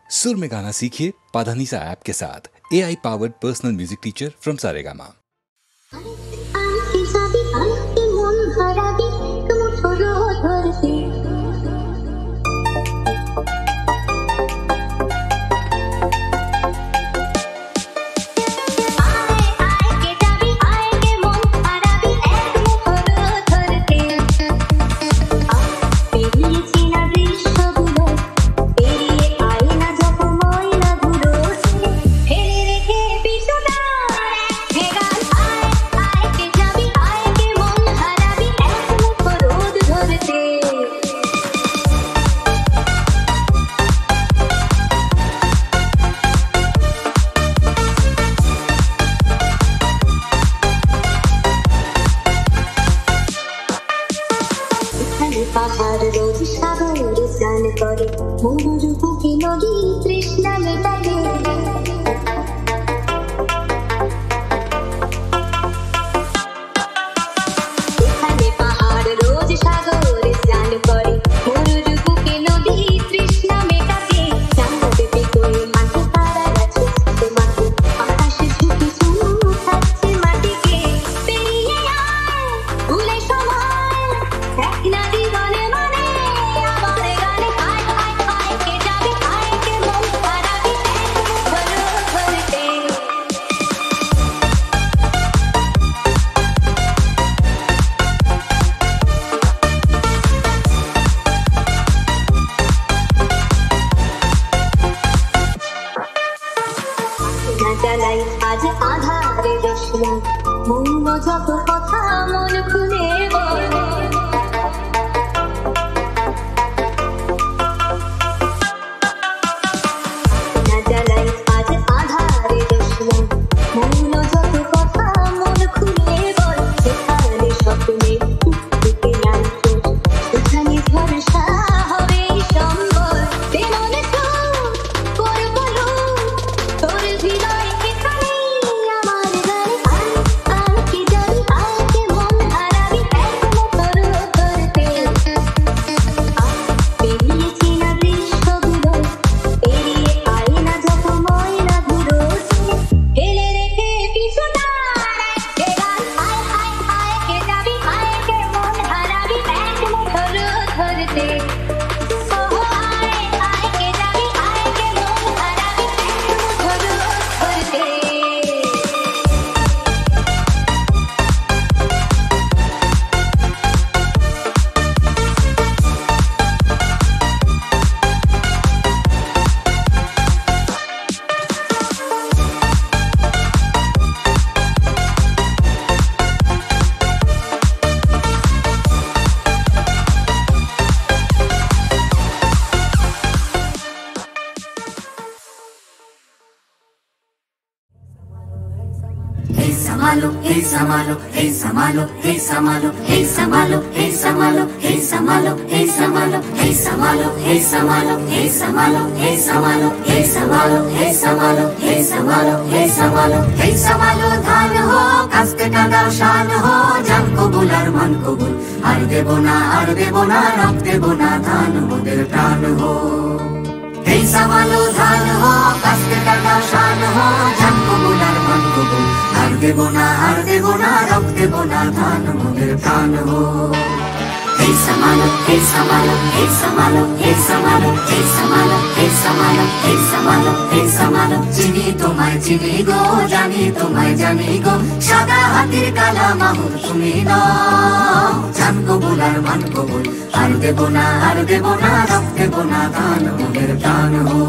सुर में गाना सीखिए पाधानीसा ऐप के साथ। AI powered personal music teacher from Saregama. পাহাড় রোজ সাগর স্নান করে মরুর বুকে নদী তৃষ্ণা মেটাবে এখানে পাহাড় রোজ সাগর স্নান করে মরুর বুকে নদী তৃষ্ণা মেটাবে জানতে পেয়ে মাঠে তারা গেছে মাঠে আকাশে ঝুঁকি শুনু থাকছে মাটিকে পেরিয়ে আয় ভুলে সময় এক নদী বনে মনে আমার গানে আয় আয় আয় কে যাবে আয় কে মন হারাবি ধরো ধরতে না জ্বালাই আজ আধারে দোষলা মৌন যত কথা মন খুলে বলে না জ্বালাই আজ আধারে দোষলা মৌন যত কথা মন খুলে বল সেখানে স্বপ্নে টুকটুকে নাচো সেখানে ভরসা হবে সম্বল বেমনে তোর বলো তোর হৃদয় এখানে আমার গানে আয় আয় কে যাবি আয় কে মন হারাবি একমত ধরতে পেরিয়েছি না দৃশ্যগুলো পেরিয়ে আয় না যত ময়লা ধুলো ফেলে রেখে পিছু দাঁড়ায় কে গান আয় আয় আয় কে যাবি আয় কে মন হারাবি একমত ধরতে ওহো আয় আয় কে যাবি আয় কে মন হারাবি একমত ধরতে Hey Samalo, hey Samalo, hey Samalo, hey Samalo, hey Samalo, hey Samalo, hey Samalo, hey Samalo, hey Samalo, hey Samalo, hey Samalo, hey Samalo, hey Samalo, hey Samalo, hey Samalo, hey Samalo, hey Samalo ধান হো কাস্তে কাঁদাও শান হো জান কবুল আর মন কবুল আর দেব না rock দেব না ধান মোদের প্রাণ হো Hey Samalo ধান হো কাস্তে কাঁদাও শান হো জান কবুল আর মন কবুল আর দেব না রক দেব না ধান মোদের প্রাণ হো Hey Samalo, hey Samalo, hey Samalo, hey Samalo, hey Samalo, hey Samalo, hey Samalo, hey Samalo চিনি তোমায় চিনি গো জানি তোমায় জানি গো সাদা হাতির কালা মাহুর তুমি নাও জান কবুল আর মন কবুল আর দেব না রক দেব না ধান মোদের প্রাণ হো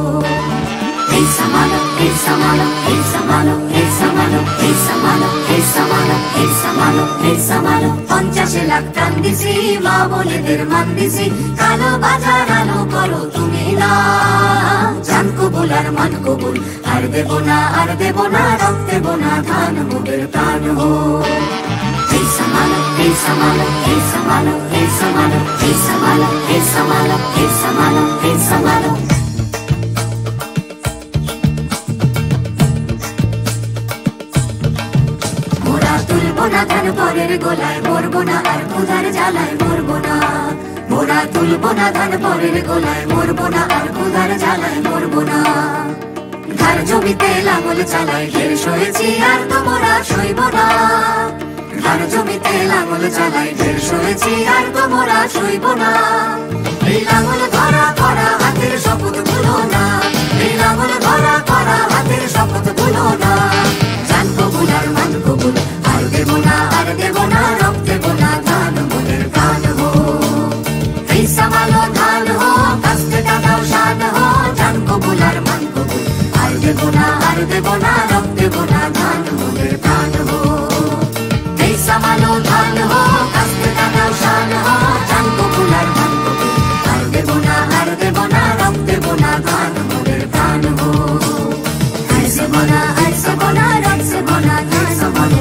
Hey Samalo, hey Samalo, hey Samalo, hey Samalo, hey Samalo, hey Samalo, hey Samalo, hey Samalo 50 lakh টান দিছি মা বলেদের মান দিছি কালো বাজার আলো করো তুমি না জান কবুল আর মন কবুল আর দেব না রক দেব না ধান মোদের প্রাণ হো Hey Samalo, hey Samalo, hey Samalo, hey Samalo, hey Samalo, hey Samalo, hey Samalo, hey Samalo তুলবো না ধান পরের গোলায় মরবো না আর ক্ষুধার জ্বালায় মরবো না মোরা তুলবো না ধান পরের গোলায় মরবো না আর ক্ষুধার জ্বালায় মরবো না জমিতে লাঙল চালাই ঢের সয়েছি আর তোমরা সইব না। ধান জমিতে লাঙল চালাই ঢের সয়েছি আর তোমরা সইব না। এই লাঙল ধরা করা হাতের শপথ ভুলো না, এই লাঙল ধরা করা হাতের শপথ ভুলো না। জান কবুল আর মান কবুল, আর দেব না আর দেব না, রক্ত দেব না, ধান মোদের প্রাণ হো। এই সামালো ধান হো, কাস্তে দাদাও শান হো, জান কবুল আর মান কবুল, আর দেব না আর দেব না, রক্ত দেব না, ধান মোদের প্রাণ হো। এই সামালো ধান হো, কাস্তে দাদাও শান হো, জান কবুল আর মান কবুল, আর দেব না আর দেব না, রক্ত দেব না, ধান মোদের প্রাণ হো। আর দেব না আর দেব না, রক্ত দেব না, ধান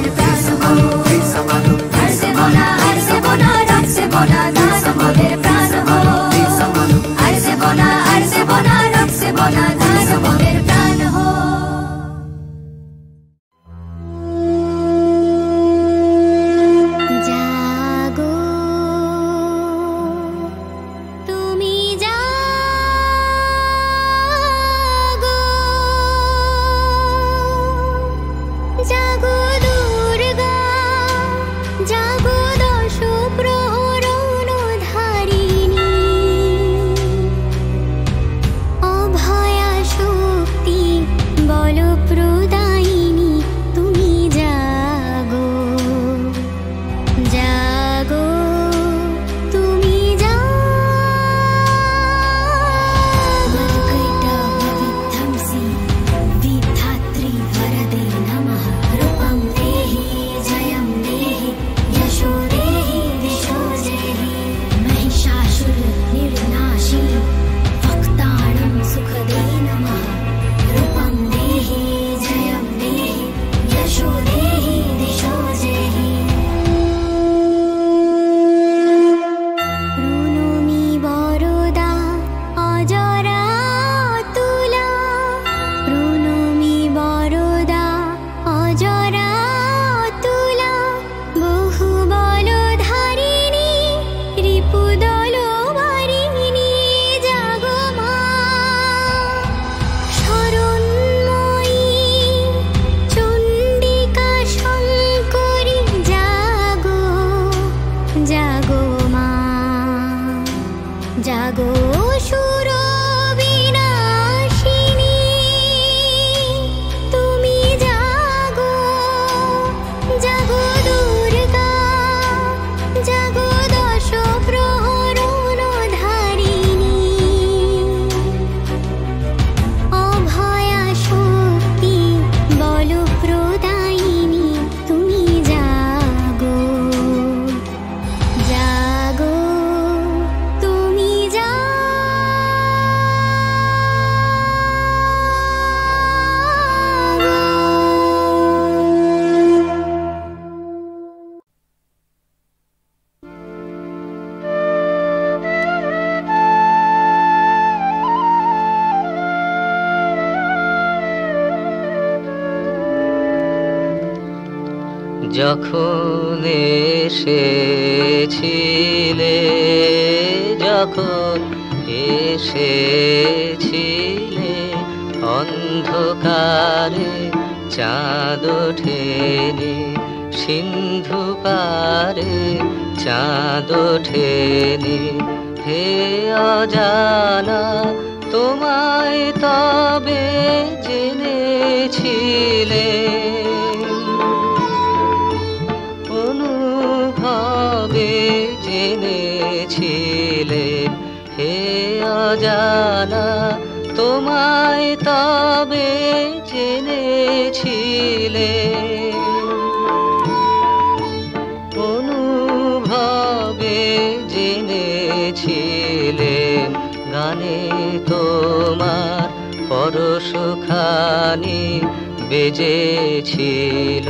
মোদের প্রাণ হো। এই সামালো আর দেব না আর দেব না, রক্ত দেব না, ধান মোদের প্রাণ হো। এই সামালো আর দেব না আর দেব না, রক্ত দেব না, ধান মোদের প্রাণ হো। জাগো তুমি জাগো, জাগো দুর্গা, জাগো দশ প্রহরণ ধারিণী, অভয়া শক্তি বল প্রদায়িনী, তুমি জাগো, জাগো তুমি জাগো। विधात्री वरदे नमः, रूपं देहि जयं देहि, यशो देहि दिशो देहि, महिषासुर निर्नाशी वक्तारं सुखदे नमः, रूपं देहि जयं देहि, यशो देहि दिशो देहि। প্রণমি বরদা অজরা তুলা, প্রণমি বরদা অজরা তুলা, বহু বল ধারিণী রিপুদল বারিণী, জাগো মা শরণময়ী চণ্ডিকা শঙ্করী, জাগো, জাগো মা, জাগো সুর বিনাশিনী, তুমি জাগো, জাগো দুর্গা, জাগো দশ প্রহরণ ধারিণী, অভয়া শক্তি বল প্রদায়িনী, তুমি জাগো, জাগো তুমি জাগো। যখন এসেছিলে, যখন এসেছিলে, অন্ধকারে চাঁদ ওঠেনি, সিন্ধু পারে চাঁদ ওঠেনি, হে অজানা তোমায় তবে জেনেছিলে, অনুভবে জেনেছিলে, হে অজানা তোমায় তবে জেনেছিলে, অনুভবে জেনেছিলে, গানে তোমার পরশখানি বেজেছিল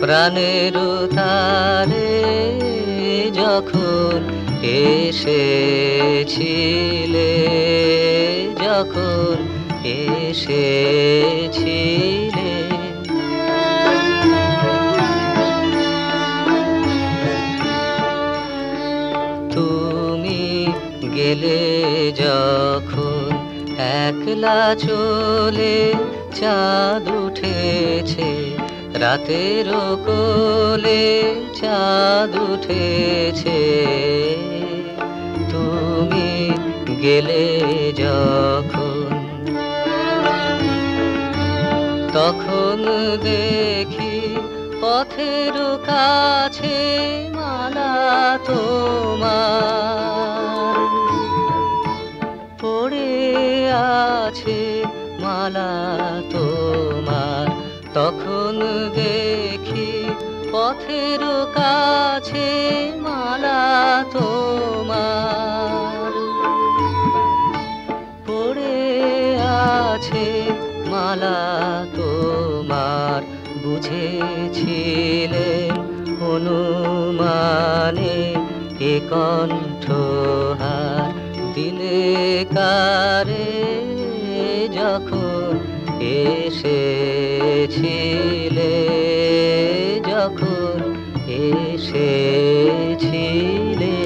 প্রাণের তারে, যখন এসেছিলে, যখন এসেছিলে। তুমি গেলে যখন একলা চলে চাঁদ উঠেছে, রাতের কোলে চাঁদ উঠেছে। তুমি গেলে যখন, তখন দেখি পথের কাছে মালা তোমার পড়ে আছে, মালা তোমার। তখন দেখি পথের কাছে মালা তোমার পড়ে আছে, মালা তোমার। বুঝেছিলেন অনুমানে এ কণ্ঠহার দিলে কারে যখন এসেছিলে, যখন এসেছিলে।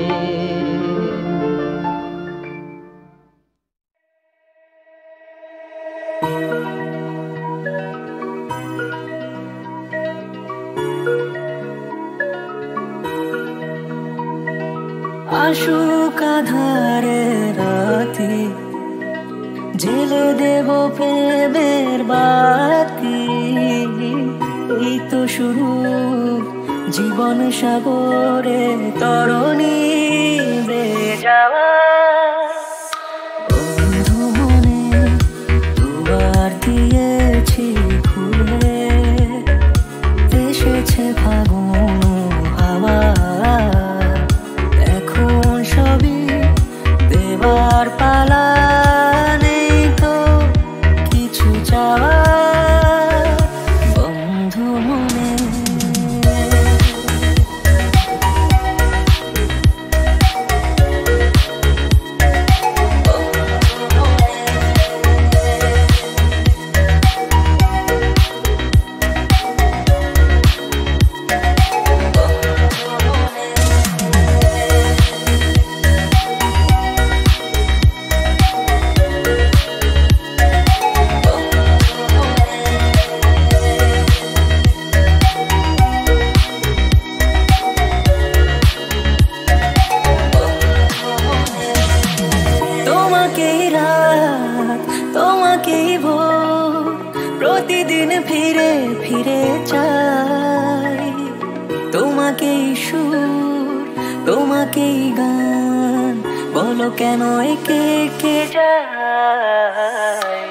আশুক আধারে রাতে জেলে দেব প্রেমের বাতি। এই তো শুরু জীবন সাগরে তরণী যাওয়া। বন্ধু মনে দুবার দিয়েছি খুলে, এসেছে ফাগুন হাওয়া। এখন সবই দেবার পালা, নেই তো কিছু চাওয়া। বন্ধু মনে প্রতিদিন ফিরে ফিরে চাই তোমাকেই সুর, তোমাকেই গান। বলো কেন একে কে যায়।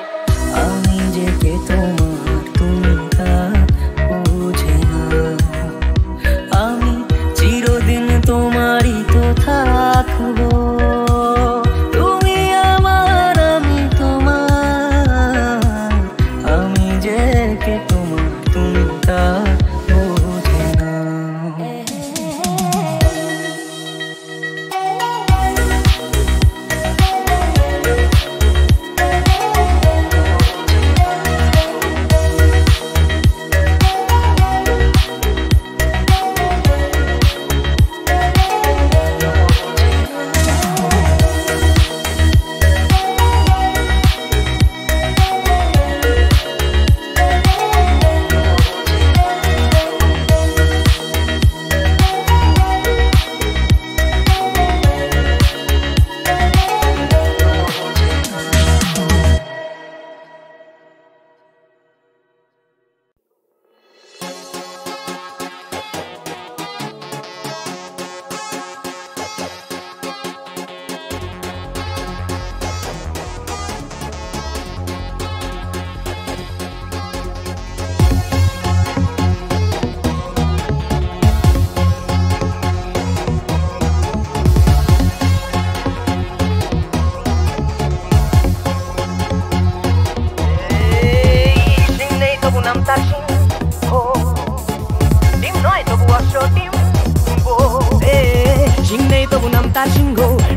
আমি যে কে তোমার, তুমি তা বুঝে না। আমি চিরদিন তোমারই তো থাকবো। তুমি আমার, আমি তোমার। আমি যে কে তোমার, তুমি তা বুঝে না।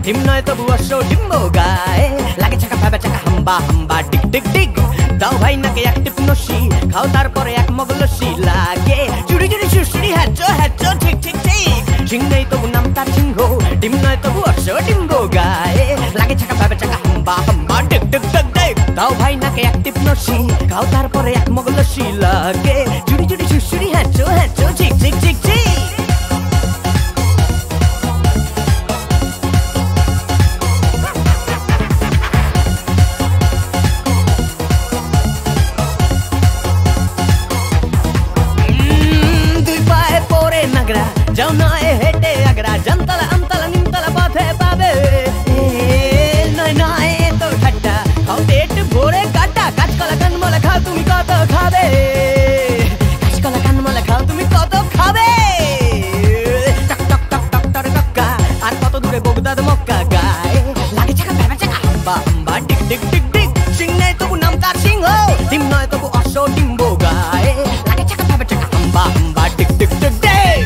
ডিম নয় তবু অশ্ব ডিম্বো গায়ে লাগে চাকা ভাবে চাকা হাম্বা হাম্বা টিক টিক টিক। দাও ভাই নাকে এক টিপ নসি, খাও তারপরে এক মগ লস্যি। লাগে চুড়ি চুড়ি সুড়ি হ্যাচো হ্যাচো ঠিক ঠিক ঠিক। ঝিং নেই তবু নাম তার সিংহ, ডিম নয় তবু অশ্ব ডিম্বো গায়ে লাগে চাকা ভাবে চাকা হাম্বা হাম্বা টিক টিক টিক টিক। নাকে এক টিপ নসি খাও তারপরে এক মগ লস্যি লাগে জুড়ি জুড়ি সুসুরি হ্যাঁচো হ্যাঁচো ঝিক ঝিক ঝিক ঝিক দুই পায়ে পরে নাগরা যাও নয় হেঁটে আগরা জামতলা আমতলা নিমতলা পথে পাবে নয় নয় তো ঠাট্টা খাও পেট ভরে কাটা কাঁচকলা কানমলা খাও তুমি কত খাবে কাঁচকলা কানমলা খাও তুমি কত খাবে টক টক টক টক টক টক্কা আর কত দূরে বগদাদ মক্কা গায়ে লাগে চাকা ভেবা চাকা হাম্বা হাম্বা টিক টিক টিক টিক সিং নাই তবু নাম তার সিংহ ডিম নয় তবু অশ্ব ডিম্ব গায়ে লাগে চাকা ভেবা চাকা হাম্বা হাম্বা টিক টিক টিক টিক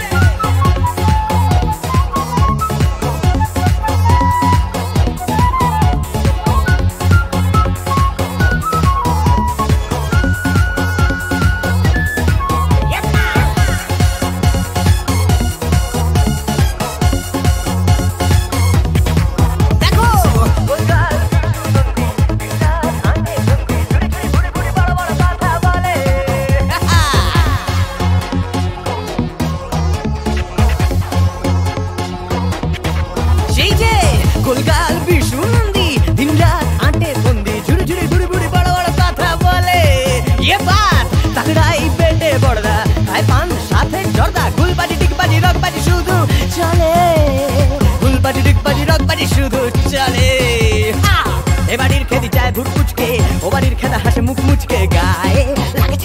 গোলগাল বিশু নন্দী দিন রাত আটে বন্দি ঝুড়ি ঝুড়ি বুড়ি বুড়ি বড় বড় কথা বলে ये बात तगड़ाई बेटे बड़दा खाए पान साथे जर्दा गुलबाजी डिगबाजी रगबाजी শুধু চলে গুলবাজি ডিগবাজি রগবাজি শুধু চলে এ বাড়ির খেদি চায় ভুট পুচকে ও বাড়ির খেদা হাসে মুখ মুচকে গায়ে লাগে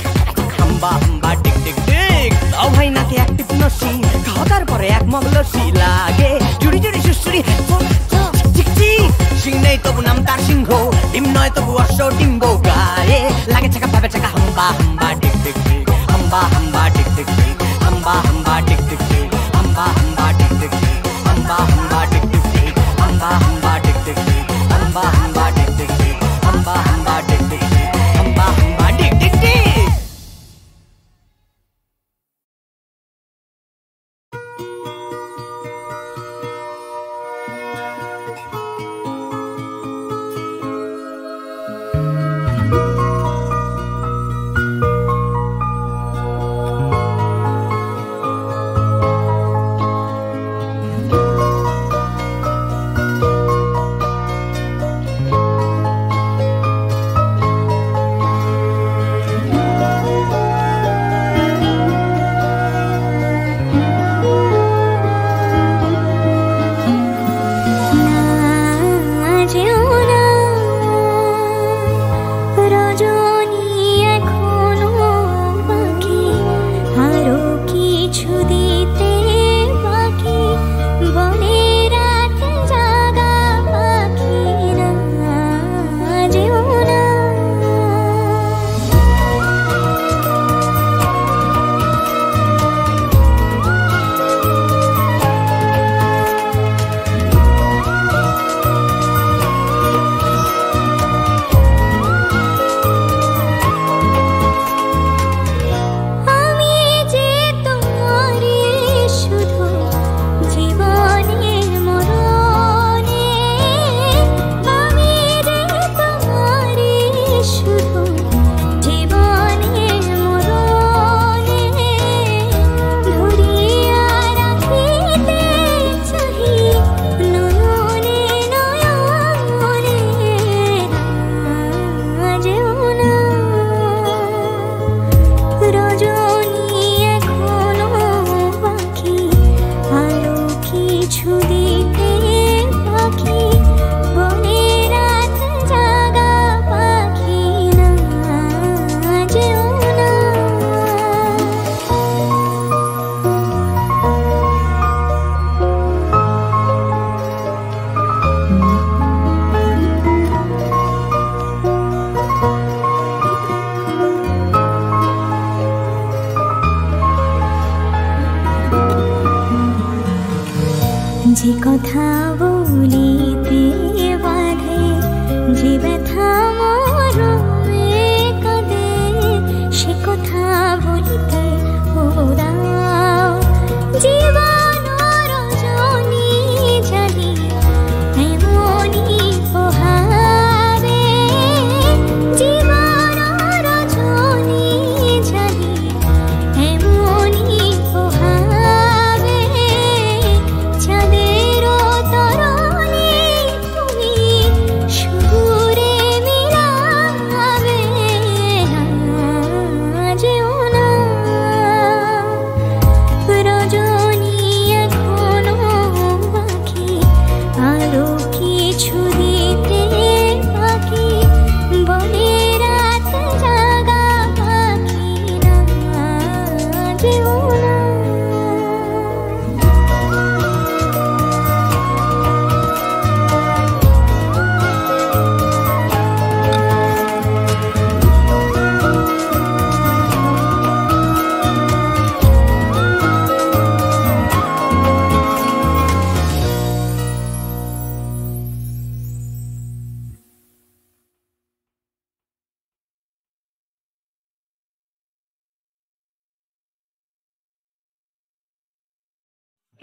হাম্বা হাম্বা টিক টিক টিক ও ভাই নাকে এক টিপ নসি খাও তারপরে এক মগ লস্যি লাগে জুড়ি জুড়ি সুসুরি সিং নেই তবু নাম তার সিংহ ডিম নয় তবু অশ্ব ডিম্ব গায়ে লাগে চাকা ভাবে চাকা হাম্বা হাম্বা টিক টিক টিক হাম্বা হাম্বা টিক টিক টিক হাম্বা হাম্বা টিক টিক টিক হাম্বা হাম্বা টিক টিক টিক হাম্বা হাম্বা টিক টিক টিক হাম্বা হাম্বা টিক টিক টিক হাম্বা হাম্বা টিক টিক টিক হাম্বা হাম্বা টিক টিক টিক হাম্বা হাম্বা টিক টিক টিক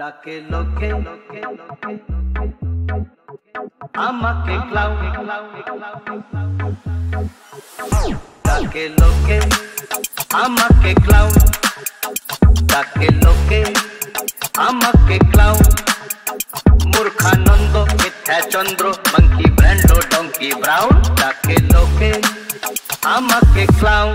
ডাকে লোকে আমাকে ক্লাউন ডাকে লোকে আমাকে ক্লাউন ডাকে লোকে আমাকে ক্লাউন মূর্খানন্দ মিথ্যা চন্দ্র মাঙ্কি ব্র্যান্ডো ডঙ্কি ব্রাউন ডাকে লোকে আমাকে ক্লাউন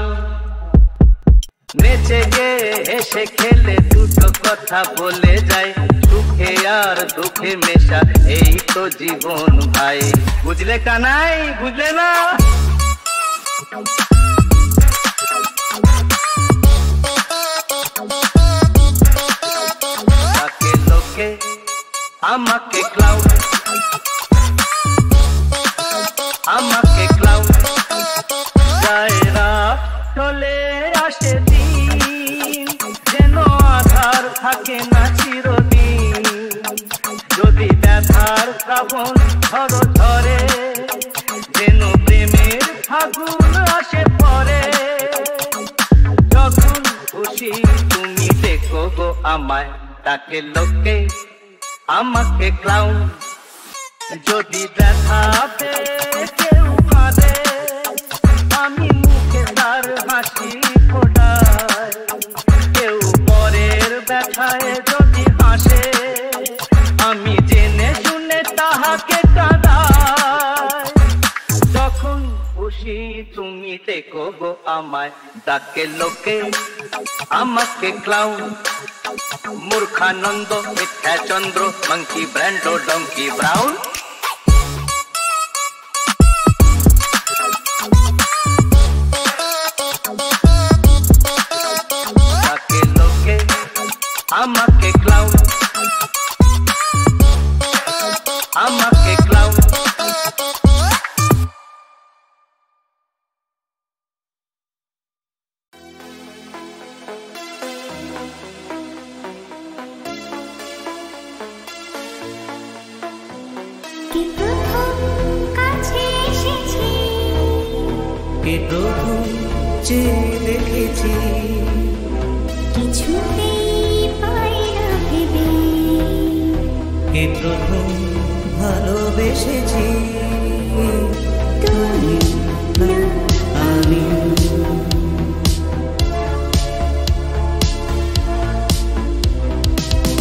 নেচে গে হেসে খেলে দুটো কথা বলে যায় সুখে আর দুঃখে মেশা এই তো জীবন ভাই বুঝলে কানাই বুঝলে না ডাকে লোকে আমাকে ক্লাউন আমাকে ক্লাউন যায়রা চলে আসে দিন যেন আধার থাকে না চিরদিন যদি ব্যথার শ্রাবণ ধরো ধরে যেন প্রেমের ফাগুন আসে পরে যখন খুশি তুমি দেখো গো আমায় ডাকে লোকে আমাকে ক্লাউন যদি ব্যথা পেয়ে কেউ কাঁদে আমি মুখে তার হাসি ফোটাই কেউ পরের ব্যথায় যদি হাসে আমি জেনে শুনে তাহাকে কাঁদাই যখন খুশি তুমি দেখো গো আমায় ডাকে লোকে আমাকে ক্লাউন মূর্খানন্দ মিথ্যা চন্দ্র মাঙ্কি ব্র্যান্ডো ডঙ্কি ব্রাউন ডাকে লোকে আমাকে ক্লাউন আমাকে ক্লাউন কে প্রথম কাছে এসেছে কে প্রভু চেয়ে দেখেছি কিছুতেই পাই না ভেবে কে প্রথম ভালোবেসেছি তুমি না আমি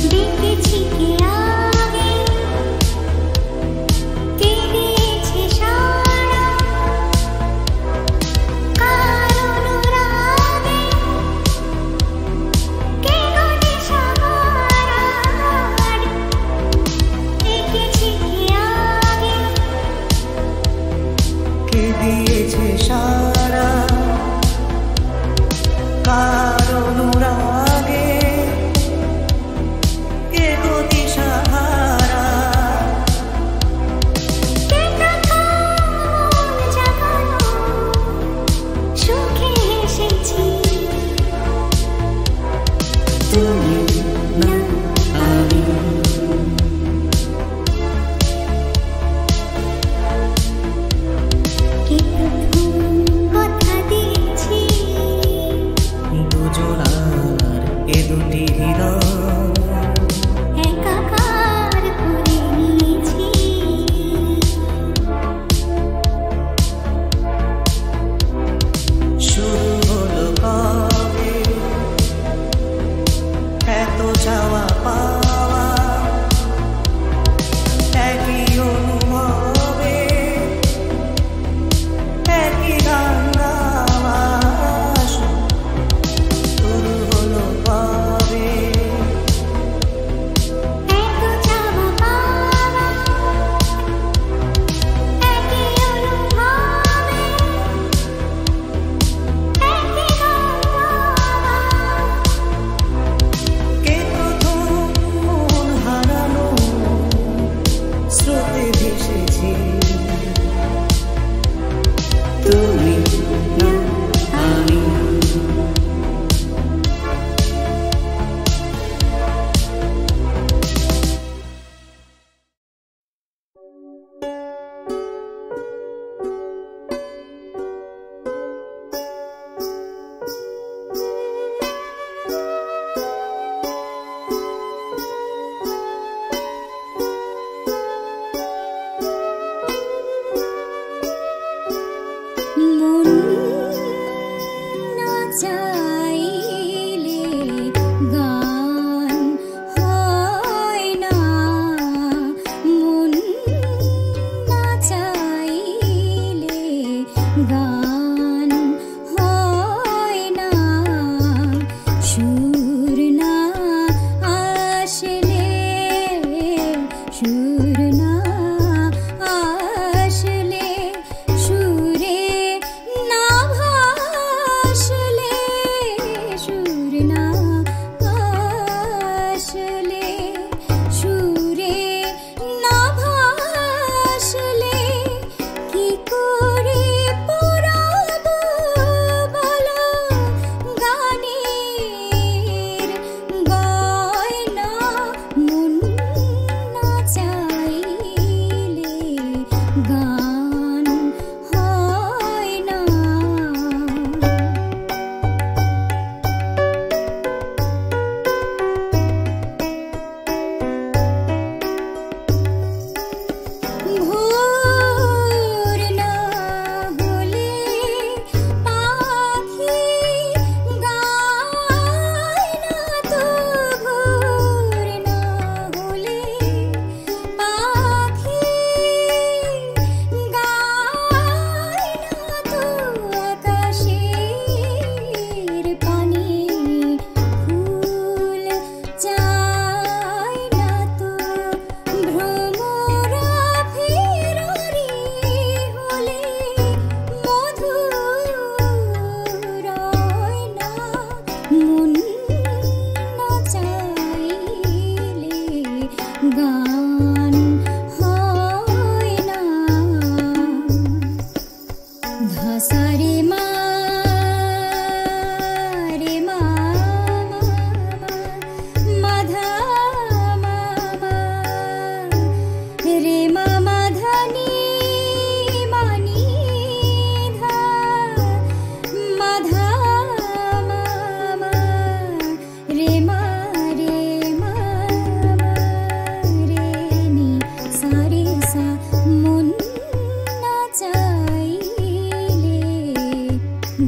দেখেছি কে আগে কে দিয়েছে সারা কার অনুরাগে কে গনে সাগর দেখেছি কে আগে কে দিয়েছে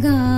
गा